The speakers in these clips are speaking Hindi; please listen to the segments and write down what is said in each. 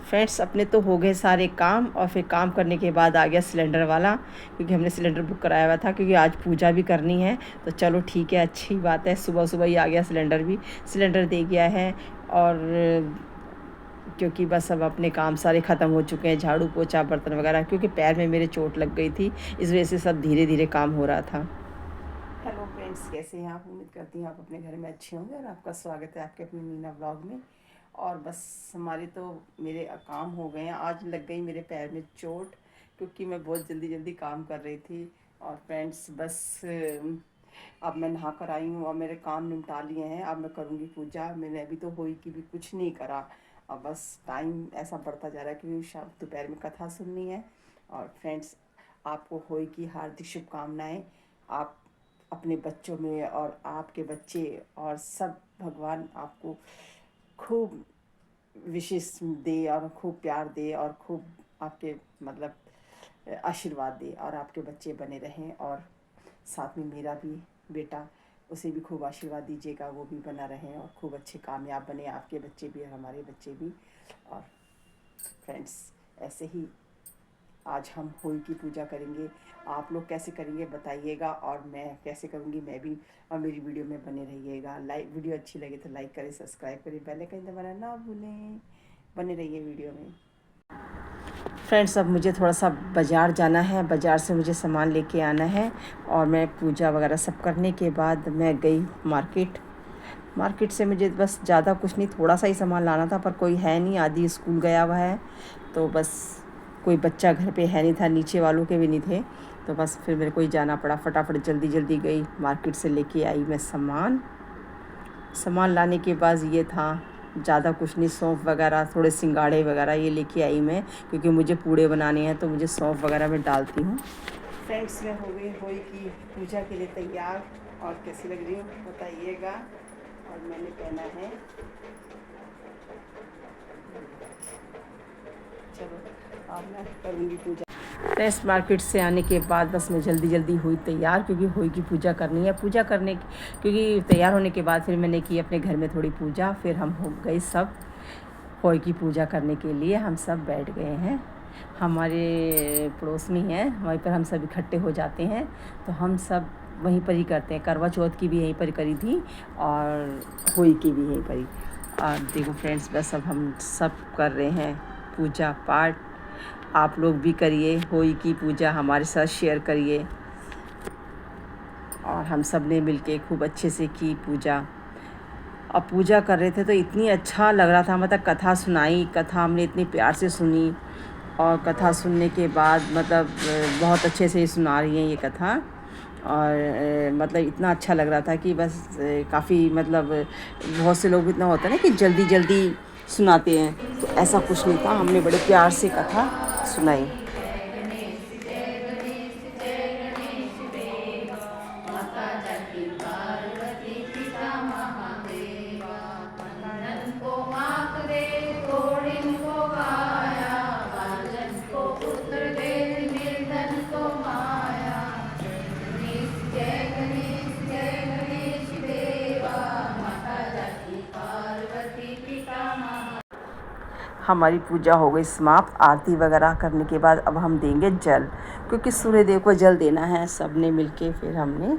फ्रेंड्स अपने तो हो गए सारे काम, और फिर काम करने के बाद आ गया सिलेंडर वाला, क्योंकि हमने सिलेंडर बुक कराया हुआ था, क्योंकि आज पूजा भी करनी है। तो चलो ठीक है, अच्छी बात है, सुबह सुबह ही आ गया सिलेंडर भी, सिलेंडर दे गया है। और क्योंकि बस अब अपने काम सारे ख़त्म हो चुके हैं, झाड़ू पोछा बर्तन वगैरह, क्योंकि पैर में मेरे चोट लग गई थी, इस वजह से सब धीरे धीरे काम हो रहा था। हेलो फ्रेंड्स, कैसे हैं आप? उम्मीद करती हूँ आप अपने घर में अच्छे होंगे, और आपका स्वागत है आपके अपनी मीना ब्लॉग में। और बस हमारे तो मेरे काम हो गए हैं। आज लग गई मेरे पैर में चोट, क्योंकि मैं बहुत जल्दी जल्दी काम कर रही थी। और फ्रेंड्स बस अब मैं नहा कर आई हूँ और मेरे काम निपटा लिए हैं। अब मैं करूँगी पूजा। मैंने अभी तो होई की भी कुछ नहीं करा। अब बस टाइम ऐसा बढ़ता जा रहा है, क्योंकि शाम दोपहर में कथा सुननी है। और फ्रेंड्स, आपको होई की हार्दिक शुभकामनाएँ। आप अपने बच्चों में, और आपके बच्चे और सब, भगवान आपको खूब विशेष दे, और खूब प्यार दे, और खूब आपके मतलब आशीर्वाद दे, और आपके बच्चे बने रहें। और साथ में मेरा भी बेटा, उसे भी खूब आशीर्वाद दीजिएगा, वो भी बना रहे और खूब अच्छे कामयाब बने, आपके बच्चे भी और हमारे बच्चे भी। और फ्रेंड्स, ऐसे ही आज हम होली की पूजा करेंगे। आप लोग कैसे करेंगे बताइएगा, और मैं कैसे करूँगी मैं भी, और मेरी वीडियो में बने रहिएगा। वीडियो अच्छी लगे तो लाइक करें, सब्सक्राइब करें, बेल आइकन दबाना ना भूलें। बने रहिए वीडियो में। फ्रेंड्स, अब मुझे थोड़ा सा बाज़ार जाना है, बाज़ार से मुझे सामान लेके आना है। और मैं पूजा वगैरह सब करने के बाद मैं गई मार्केट से मुझे बस ज़्यादा कुछ नहीं, थोड़ा सा ही सामान लाना था, पर कोई है नहीं, आदि स्कूल गया हुआ है। तो बस कोई बच्चा घर पे है नहीं था, नीचे वालों के भी नहीं थे। तो बस फिर मेरे को ही जाना पड़ा, फटाफट जल्दी जल्दी गई मार्केट से लेके आई मैं सामान लाने के बाद ये था, ज़्यादा कुछ नहीं, सौंफ वगैरह, थोड़े सिंगाड़े वगैरह ये लेके आई मैं, क्योंकि मुझे पूड़े बनाने हैं, तो मुझे सौंफ वगैरह मैं डालती हूँ। फ्रेंड्स, मैं हो गई होली की पूजा के लिए तैयार, और कैसी लग रही हूँ बताइएगा। और मैंने पहना है, चलो अब मैं करूँगी पूजा। फ्रेंड्स, मार्केट से आने के बाद बस मैं जल्दी जल्दी हुई तैयार, क्योंकि होली की पूजा करनी है। क्योंकि तैयार होने के बाद फिर मैंने की अपने घर में थोड़ी पूजा, फिर हम हो गए सब होली की पूजा करने के लिए। हम सब बैठ गए हैं, हमारे पड़ोस में हैं, वहीं पर हम सब इकट्ठे हो जाते हैं, तो हम सब वहीं पर ही करते हैं। करवा चौथ की भी यहीं पर करी थी, और होली की भी यहीं पर ही। और देखो फ्रेंड्स, बस अब हम सब कर रहे हैं पूजा पाठ। आप लोग भी करिए होली की पूजा, हमारे साथ शेयर करिए। और हम सब ने मिलके खूब अच्छे से की पूजा। अब पूजा कर रहे थे तो इतनी अच्छा लग रहा था, मतलब कथा हमने इतनी प्यार से सुनी। और कथा सुनने के बाद मतलब बहुत अच्छे से सुना रही हैं ये कथा। और मतलब इतना अच्छा लग रहा था कि बस काफ़ी मतलब बहुत से लोग इतना होता है ना कि जल्दी जल्दी सुनाते हैं, तो ऐसा कुछ नहीं था, हमने बड़े प्यार से कथा सुनाई। हमारी पूजा हो गई समाप्त। आरती वगैरह करने के बाद अब हम देंगे जल, क्योंकि सूर्य देव को जल देना है सब ने मिलके। फिर हमने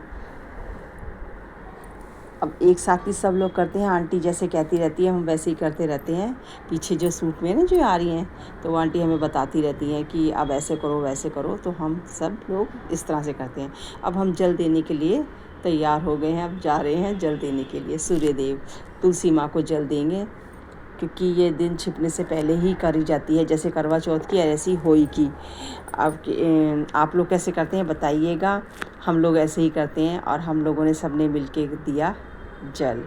अब एक साथ ही सब लोग करते हैं, आंटी जैसे कहती रहती है हम वैसे ही करते रहते हैं। पीछे जो सूट में ना जो आ रही हैं, तो वो आंटी हमें बताती रहती हैं कि अब ऐसे करो वैसे करो, तो हम सब लोग इस तरह से करते हैं। अब हम जल देने के लिए तैयार हो गए हैं, अब जा रहे हैं जल देने के लिए। सूर्य देव, तुलसी माँ को जल देंगे, क्योंकि ये दिन छिपने से पहले ही करी जाती है, जैसे करवा चौथ की ऐसी होली की। अब आप लोग कैसे करते हैं बताइएगा। हम लोग ऐसे ही करते हैं, और हम लोगों ने सब ने मिल के दिया जल।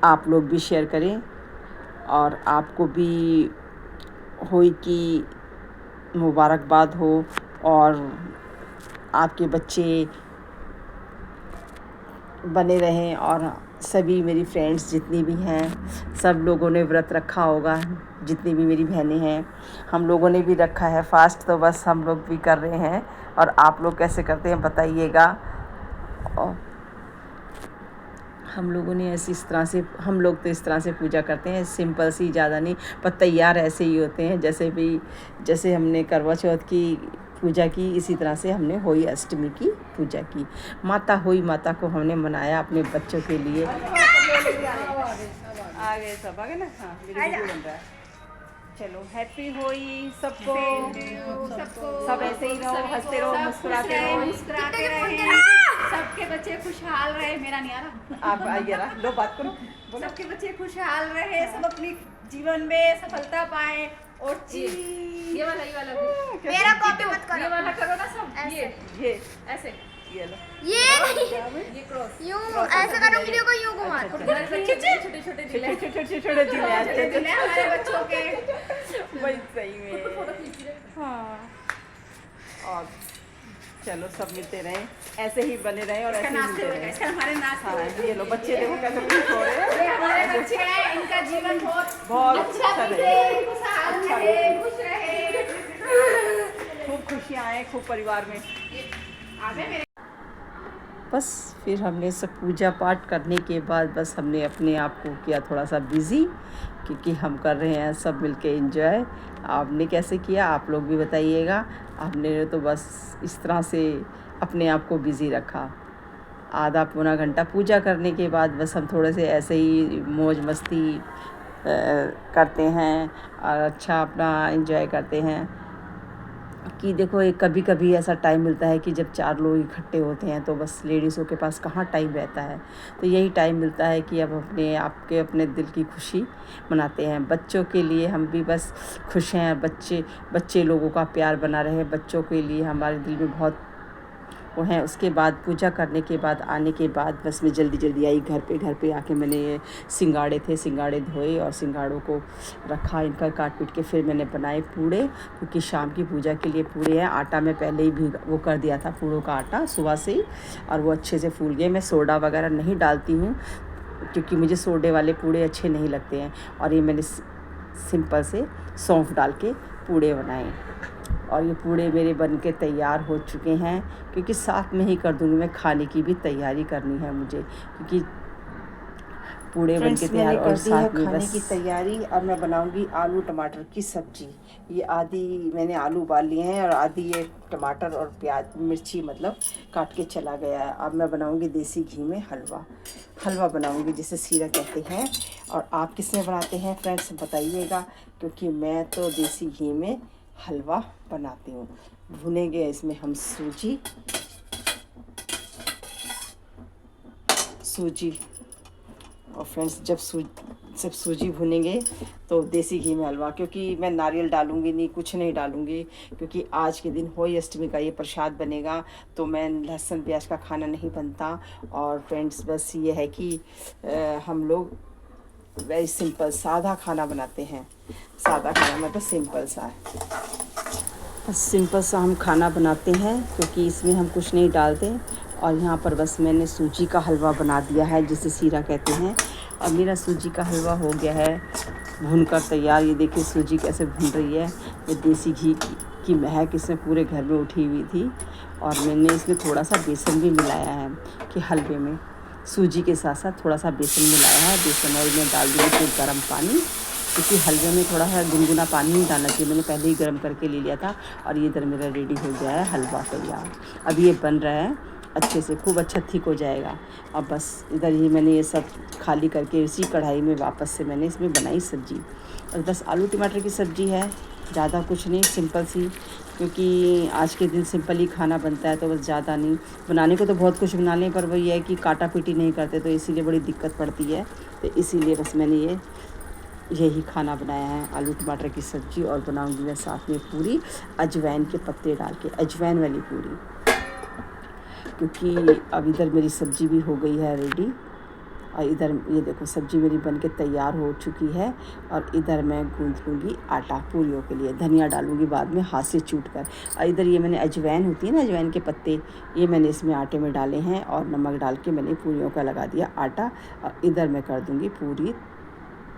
आप लोग भी शेयर करें, और आपको भी होली की मुबारकबाद हो, और आपके बच्चे बने रहें। और सभी मेरी फ्रेंड्स जितनी भी हैं, सब लोगों ने व्रत रखा होगा, जितनी भी मेरी बहनें हैं, हम लोगों ने भी रखा है फास्ट, तो बस हम लोग भी कर रहे हैं। और आप लोग कैसे करते हैं बताइएगा। हम लोगों ने ऐसी इस तरह से, हम लोग तो इस तरह से पूजा करते हैं, सिंपल सी, ज़्यादा नहीं, पर तैयार ऐसे ही होते हैं जैसे हमने करवा चौथ की पूजा की, इसी तरह से हमने होई अष्टमी की पूजा की। होई माता को हमने मनाया अपने बच्चों के लिए। आगे सब आगे ना, हाँ वीडियो बन रहा है। चलो हैप्पी होई सबको, सब ऐसे ही रहो, हंसते रहो, मुस्कुराते रहो, सबके बच्चे खुशहाल रहे। मेरा नहीं आ रहा, आप आइए ना, लो बात करो। सबके बच्चे खुशहाल रहे, सब अपनी जीवन में सफलता पाए। और ये वाला भी मेरा कॉपी मत करो, ये वाला करो ना सब, ये ऐसे, ये लो, ये क्रॉस, यूं ऐसे करूंगी, देखो यूं घुमा। छोटे-छोटे दिल हैं हमारे बच्चों के, वही सही में। हाँ, और चलो सब मिलते रहें, ऐसे ही बने रहें और ऐसे ही मिलते रहें। हमारे नाच, हाँ ये लो, बच्चे देखो कैसे खुश हो रहे हैं। हमारे बच्चे हैं, इनका जीवन बहुत अच्छा रहे, खुश रहे, खूब खुशियाँ आए, खूब परिवार में। बस फिर हमने सब पूजा पाठ करने के बाद बस हमने अपने आप को किया थोड़ा सा बिज़ी, क्योंकि हम कर रहे हैं सब मिलके एंजॉय। आपने कैसे किया, आप लोग भी बताइएगा। आपने तो बस इस तरह से अपने आप को बिज़ी रखा। आधा पौना घंटा पूजा करने के बाद बस हम थोड़े से ऐसे ही मौज मस्ती करते हैं और अच्छा अपना एंजॉय करते हैं। कि देखो एक कभी कभी ऐसा टाइम मिलता है कि जब 4 लोग इकट्ठे होते हैं तो बस लेडीज़ों के पास कहाँ टाइम रहता है, तो यही टाइम मिलता है कि अब अपने दिल की खुशी मनाते हैं। बच्चों के लिए हम भी बस खुश हैं, बच्चे लोगों का प्यार बना रहे, बच्चों के लिए हमारे दिल में बहुत वो हैं। उसके बाद पूजा करने के बाद आने के बाद बस मैं जल्दी आई घर पे आके मैंने ये सिंगाड़े धोए और सिंगाड़ों को रखा, इनका काट पीट के फिर मैंने बनाए पूड़े, क्योंकि शाम की पूजा के लिए पूड़े हैं। आटा मैं पहले ही वो कर दिया था, पूड़ों का आटा सुबह से ही, और वो अच्छे से फूल गए। मैं सोडा वगैरह नहीं डालती हूँ क्योंकि मुझे सोडे वाले पूड़े अच्छे नहीं लगते हैं। और ये मैंने सिंपल से सौंफ डाल के पूड़े बनाए और ये पूड़े मेरे बन के तैयार हो चुके हैं, क्योंकि साथ में ही कर दूँगी, मैं खाने की भी तैयारी करनी है मुझे, क्योंकि पूड़े बन के तैयार और साथ में खाने की तैयारी। और मैं बनाऊंगी आलू टमाटर की सब्जी। ये आधी मैंने आलू उबाल लिए हैं और आधी ये टमाटर और प्याज मिर्ची मतलब काट के चला गया है। अब मैं बनाऊंगी देसी घी में हलवा बनाऊंगी, जिसे सीरा कहते हैं। और आप किस में बनाते हैं फ्रेंड्स बताइएगा, क्योंकि मैं तो देसी घी में हलवा बनाती हूँ। भुनेंगे इसमें हम सूजी और फ्रेंड्स जब सूजी भुनेंगे तो देसी घी में हलवा, क्योंकि मैं नारियल डालूंगी नहीं, कुछ नहीं डालूंगी, क्योंकि आज के दिन होली अष्टमी का ये प्रसाद बनेगा, तो मैं लहसुन प्याज का खाना नहीं बनता। और फ्रेंड्स बस ये है कि हम लोग वेरी सिंपल सादा खाना बनाते हैं। सादा खाना मतलब सिंपल सा है, सिंपल सा हम खाना बनाते हैं, क्योंकि इसमें हम कुछ नहीं डालते। और यहाँ पर बस मैंने सूजी का हलवा बना दिया है, जिसे सीरा कहते हैं। और मेरा सूजी का हलवा हो गया है भूनकर तैयार। ये देखिए सूजी कैसे भून रही है। ये देसी घी की महक इसमें पूरे घर में उठी हुई थी। और मैंने इसमें थोड़ा सा बेसन भी मिलाया है, कि हलवे में सूजी के साथ साथ थोड़ा सा बेसन मिलाया है। बेसन और मैं डाल दूँगी फिर गर्म पानी, क्योंकि हलवे में थोड़ा सा गुनगुना पानी नहीं डालना चाहिए। मैंने पहले ही गर्म करके ले लिया था। और ये इधर मेरा रेडी हो गया है हलवा तैयार। अब ये बन रहा है अच्छे से, खूब अच्छा थिक हो जाएगा। अब बस इधर ही मैंने ये सब खाली करके इसी कढ़ाई में वापस से मैंने इसमें बनाई सब्जी। और बस आलू टमाटर की सब्ज़ी है, ज़्यादा कुछ नहीं, सिंपल सी, क्योंकि आज के दिन सिंपल ही खाना बनता है, तो बस ज़्यादा नहीं बनाने को तो बहुत कुछ बना लें, पर वही है कि काटा पीटी नहीं करते, तो इसीलिए बड़ी दिक्कत पड़ती है। तो इसीलिए बस मैंने यही खाना बनाया है, आलू टमाटर की सब्ज़ी। और बनाऊंगी मैं साथ में पूरी अजवाइन के पत्ते डाल के, अजवाइन वाली पूरी, क्योंकि अब इधर मेरी सब्ज़ी भी हो गई है रेडी। और इधर ये देखो सब्ज़ी मेरी बनके तैयार हो चुकी है। और इधर मैं गूंथ लूँगी आटा पूरियों के लिए, धनिया डालूँगी बाद में हाथ से चूट कर। और इधर ये मैंने अजवाइन होती है ना, अजवाइन के पत्ते, ये मैंने इसमें आटे में डाले हैं और नमक डाल के मैंने पूरियों का लगा दिया आटा। और इधर मैं कर दूँगी पूरी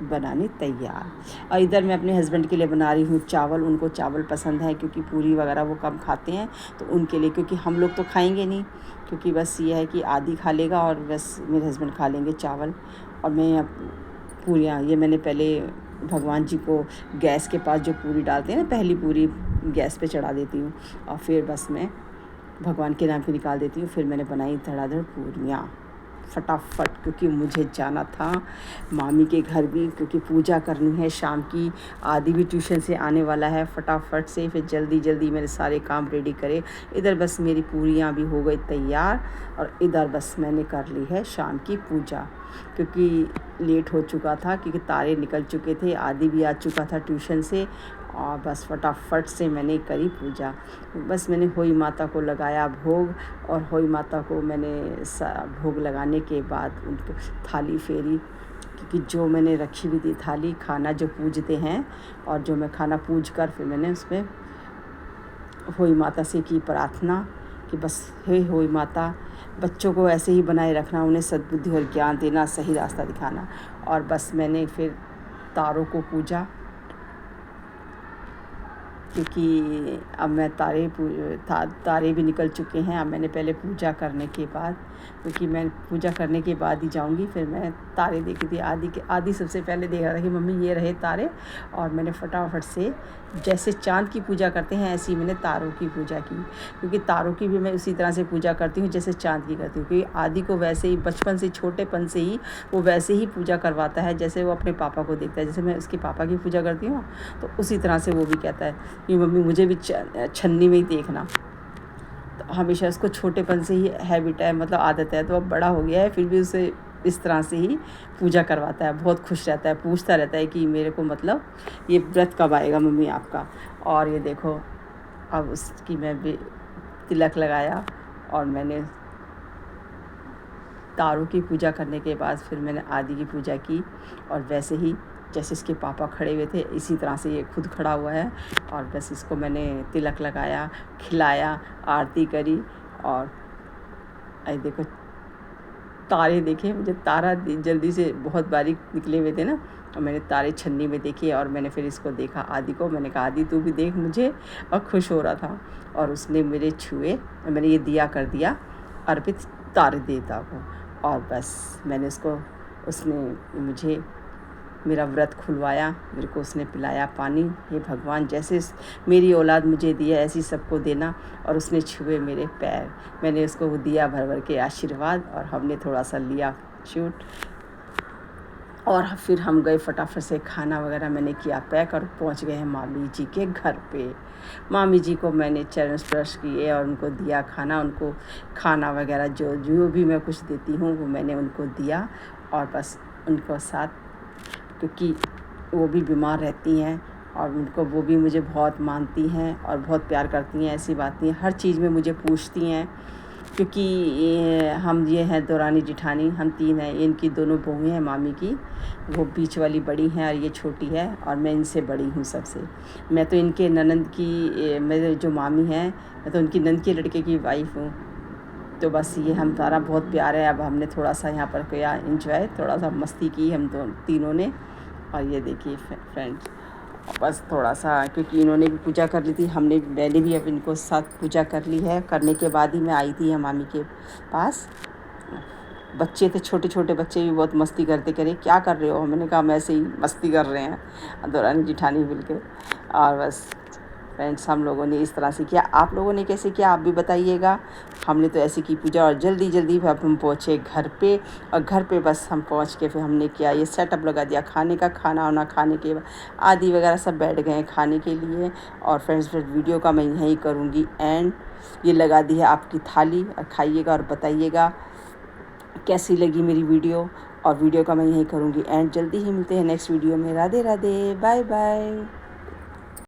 बनाने तैयार। और इधर मैं अपने हस्बैंड के लिए बना रही हूँ चावल। उनको चावल पसंद है क्योंकि पूरी वगैरह वो कम खाते हैं, तो उनके लिए, क्योंकि हम लोग तो खाएंगे नहीं, क्योंकि बस ये है कि आदि खा लेगा और बस मेरे हस्बैंड खा लेंगे चावल। और मैं अब पूरियाँ, ये मैंने पहले भगवान जी को गैस के पास जो पूरी डालते हैं ना, पहली पूरी गैस पे चढ़ा देती हूँ और फिर बस मैं भगवान के नाम पे निकाल देती हूँ। फिर मैंने बनाई धड़ाधड़ पूरियाँ फटाफट, क्योंकि मुझे जाना था मामी के घर भी, क्योंकि पूजा करनी है शाम की। आदि भी ट्यूशन से आने वाला है। फटाफट से फिर जल्दी जल्दी मेरे सारे काम रेडी करे। इधर बस मेरी पूरियाँ भी हो गई तैयार और इधर बस मैंने कर ली है शाम की पूजा, क्योंकि लेट हो चुका था, क्योंकि तारे निकल चुके थे, आदि भी आ चुका था ट्यूशन से। और बस फटाफट से मैंने करी पूजा। बस मैंने होई माता को लगाया भोग, और होई माता को मैंने भोग लगाने के बाद उनकी थाली फेरी, क्योंकि जो मैंने रखी हुई थी थाली, खाना जो पूजते हैं, और जो मैं खाना पूज कर फिर मैंने उसमें होई माता से की प्रार्थना कि बस हे होई माता, बच्चों को ऐसे ही बनाए रखना, उन्हें सद्बुद्धि और ज्ञान देना, सही रास्ता दिखाना। और बस मैंने फिर तारों को पूजा, क्योंकि अब मैं तारे भी निकल चुके हैं। अब मैंने पहले पूजा करने के बाद, क्योंकि मैं पूजा करने के बाद ही जाऊंगी, फिर मैं तारे देखी थी। आदि सबसे पहले देख रहा था कि मम्मी ये रहे तारे, और मैंने फटाफट से जैसे चाँद की पूजा करते हैं ऐसी मैंने तारों की पूजा की, क्योंकि तारों की भी मैं उसी तरह से पूजा करती हूँ जैसे चाँद की करती हूँ। क्योंकि आदि को वैसे ही बचपन से, छोटेपन से ही वो वैसे ही पूजा करवाता है जैसे वो अपने पापा को देखता है। जैसे मैं उसके पापा की पूजा करती हूँ तो उसी तरह से वो भी कहता है कि मम्मी मुझे भी छन्नी में ही देखना। तो हमेशा उसको छोटेपन से ही हैबिट है, मतलब आदत है। तो अब बड़ा हो गया है फिर भी उसे इस तरह से ही पूजा करवाता है। बहुत खुश रहता है, पूछता रहता है कि मेरे को मतलब ये व्रत कब आएगा मम्मी आपका। और ये देखो अब उसकी मैं भी तिलक लगाया, और मैंने तारों की पूजा करने के बाद फिर मैंने आदि की पूजा की। और वैसे ही जैसे इसके पापा खड़े हुए थे इसी तरह से ये खुद खड़ा हुआ है। और बस इसको मैंने तिलक लगाया, खिलाया, आरती करी। और ये देखो तारे देखे, मुझे तारा जल्दी से बहुत बारीक निकले हुए थे ना, और मैंने तारे छन्नी में देखे। और मैंने फिर इसको देखा आदि को, मैंने कहा आदि तू भी देख मुझे, और खुश हो रहा था। और उसने मेरे छुए, मैंने ये दिया कर दिया अर्पित तारे देवता को। और बस मैंने उसने मुझे मेरा व्रत खुलवाया, मेरे को उसने पिलाया पानी। हे भगवान, जैसे मेरी औलाद मुझे दिया ऐसी सबको देना। और उसने छुए मेरे पैर, मैंने उसको वो दिया भर भर के आशीर्वाद। और हमने थोड़ा सा लिया शूट, और फिर हम गए फटाफट से, खाना वगैरह मैंने किया पैक, और पहुंच गए हैं मामी जी के घर पे। मामी जी को मैंने चरण स्पर्श किए और उनको दिया खाना। उनको खाना वगैरह जो भी मैं कुछ देती हूँ वो मैंने उनको दिया। और बस उनको साथ, क्योंकि वो भी बीमार रहती हैं और उनको वो भी मुझे बहुत मानती हैं और बहुत प्यार करती हैं। ऐसी बात नहीं है, हर चीज़ में मुझे पूछती हैं, क्योंकि ये हैं दौरानी जिठानी, हम 3 हैं। इनकी दोनों बहुएं हैं मामी की, वो बीच वाली बड़ी हैं और ये छोटी है, और मैं इनसे बड़ी हूँ सबसे। मैं तो इनके ननंद की, मेरे जो मामी हैं, मैं तो उनकी ननद के लड़के की वाइफ हूँ। तो बस ये हम सारा बहुत प्यार है। अब हमने थोड़ा सा यहाँ पर किया इंजॉय, थोड़ा सा मस्ती की हम तीनों ने। और ये देखिए फ्रेंड्स, बस थोड़ा सा, क्योंकि इन्होंने भी पूजा कर ली थी, मैंने भी अब इनको साथ पूजा कर ली है। करने के बाद ही मैं आई थी मामी के पास। बच्चे थे, छोटे छोटे बच्चे भी बहुत मस्ती करते, करे क्या कर रहे हो, मैंने कहा हम ऐसे ही मस्ती कर रहे हैं दौरानी जिठानी मिल के। और बस फ्रेंड्स, हम लोगों ने इस तरह से किया। आप लोगों ने कैसे किया आप भी बताइएगा। हमने तो ऐसे की पूजा, और जल्दी जल्दी हम पहुँचे घर पे। और घर पे बस हम पहुँच के फिर हमने किया, ये सेटअप लगा दिया खाने का। खाना वाना खाने के बाद आदि वगैरह सब बैठ गए खाने के लिए। और फ्रेंड्स, फिर वीडियो का मैं यहीं करूँगी एंड। ये लगा दी है आपकी थाली, और खाइएगा और बताइएगा कैसी लगी मेरी वीडियो। और वीडियो का मैं यहीं करूँगी एंड। जल्दी ही मिलते हैं नेक्स्ट वीडियो में। Radhe Radhe, bye bye.